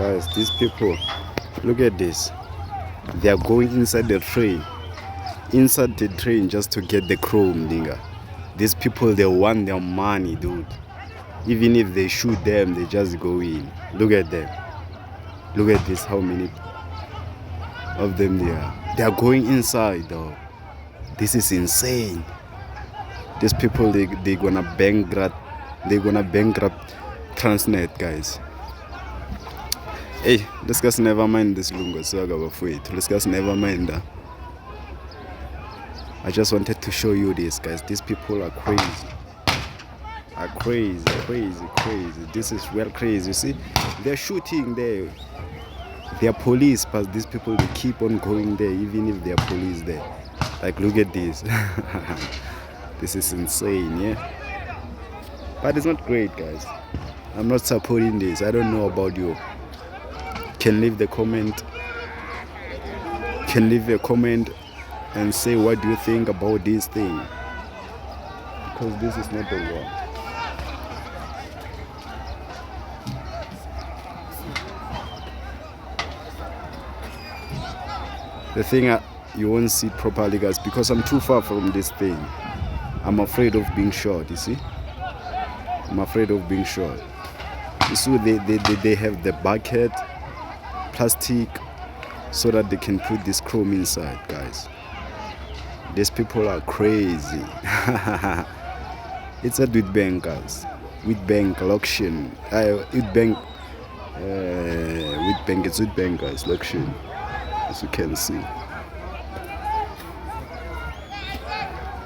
Guys, these people, look at this. They are going inside the train. Inside the train just to get the chrome, nigga. These people, they want their money, dude. Even if they shoot them, they just go in. Look at them. Look at this, how many of them there are. They are going inside, though. This is insane. These people, they're gonna bankrupt. They're gonna bankrupt Transnet, guys. Hey, let's just never mind this lungo. So let's just never mind that. I just wanted to show you this, guys. These people are crazy. Crazy. This is real crazy. You see, they're shooting there. They are police, but these people, they keep on going there, even if they are police there. Like, look at this. This is insane, yeah. But it's not great, guys. I'm not supporting this. I don't know about you. Can leave a comment and say what do you think about this thing, because this is not the one. The thing you won't see it properly, guys, because I'm too far from this thing. I'm afraid of being shot, you see. I'm afraid of being shot. You see, they have the bucket plastic so that they can put this chrome inside, guys. These people are crazy. It's a Witbank, guys. Witbank auction. Witbank, it's Witbank, guys, auction, as you can see.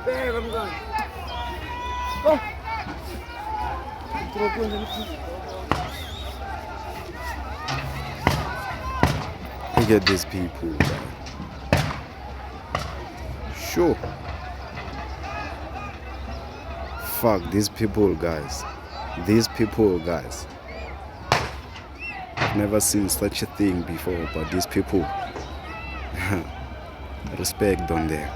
Babe, I'm going. Oh. Look at these people, guys. Sure. Fuck these people, guys. These people, guys. I've never seen such a thing before, but these people, respect on them.